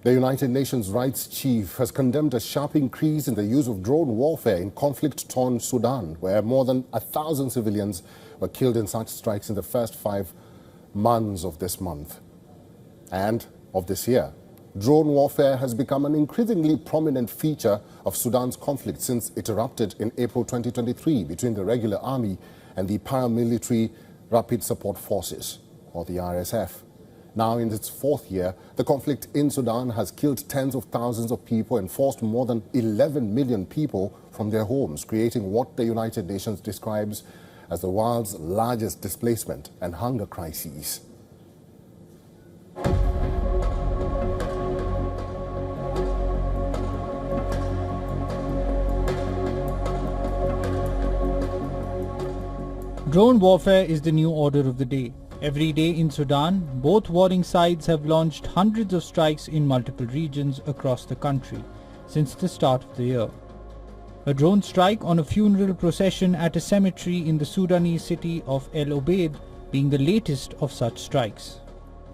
The United Nations Rights Chief has condemned a sharp increase in the use of drone warfare in conflict-torn Sudan, where more than 1,000 civilians were killed in such strikes in the first 5 months of this month and of this year. Drone warfare has become an increasingly prominent feature of Sudan's conflict since it erupted in April 2023 between the regular army and the paramilitary Rapid Support Forces, or the RSF. Now in its 4th year, the conflict in Sudan has killed tens of thousands of people and forced more than 11 million people from their homes, creating what the United Nations describes as the world's largest displacement and hunger crises. Drone warfare is the new order of the day. Every day in Sudan, both warring sides have launched hundreds of strikes in multiple regions across the country since the start of the year. A drone strike on a funeral procession at a cemetery in the Sudanese city of El Obeid being the latest of such strikes.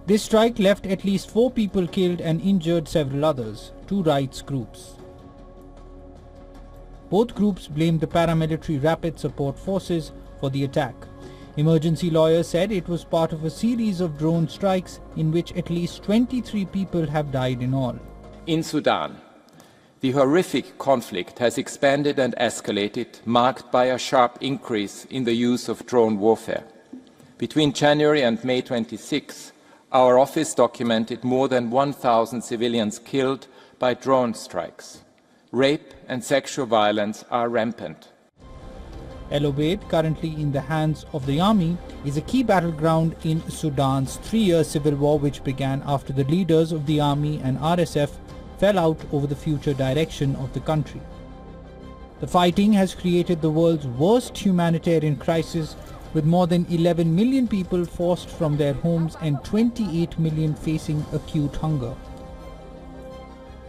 This strike left at least 4 people killed and injured several others, 2 rights groups. Both groups blamed the paramilitary Rapid Support Forces for the attack. Emergency lawyers said it was part of a series of drone strikes in which at least 23 people have died in all. In Sudan, the horrific conflict has expanded and escalated, marked by a sharp increase in the use of drone warfare. Between January and May 26, our office documented more than 1,000 civilians killed by drone strikes. Rape and sexual violence are rampant. El Obeid, currently in the hands of the army, is a key battleground in Sudan's 3-year civil war, which began after the leaders of the army and RSF fell out over the future direction of the country. The fighting has created the world's worst humanitarian crisis, with more than 11 million people forced from their homes and 28 million facing acute hunger.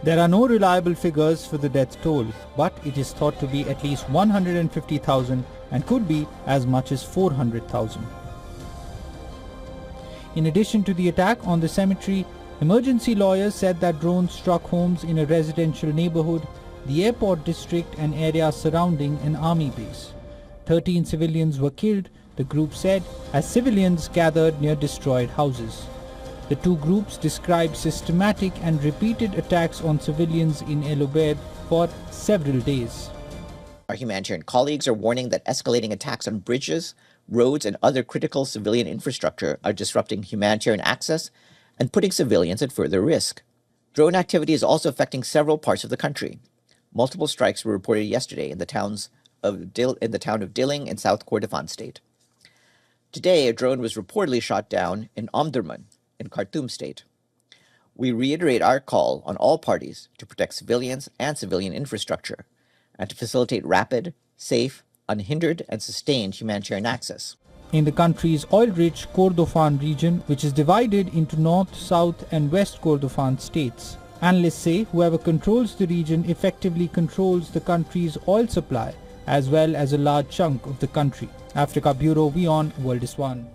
There are no reliable figures for the death toll, but it is thought to be at least 150,000 and could be as much as 400,000. In addition to the attack on the cemetery, emergency lawyers said that drones struck homes in a residential neighborhood, the airport district and areas surrounding an army base. 13 civilians were killed, the group said, as civilians gathered near destroyed houses. The 2 groups described systematic and repeated attacks on civilians in El Obeid for several days. Our humanitarian colleagues are warning that escalating attacks on bridges, roads, and other critical civilian infrastructure are disrupting humanitarian access and putting civilians at further risk. Drone activity is also affecting several parts of the country. Multiple strikes were reported yesterday in the town of Dilling in South Kordofan state. Today, a drone was reportedly shot down in Omdurman in Khartoum state. We reiterate our call on all parties to protect civilians and civilian infrastructure and to facilitate rapid, safe, unhindered, and sustained humanitarian access. In the country's oil-rich Kordofan region, which is divided into North, South, and West Kordofan states, analysts say whoever controls the region effectively controls the country's oil supply as well as a large chunk of the country. Africa Bureau, WION World is One.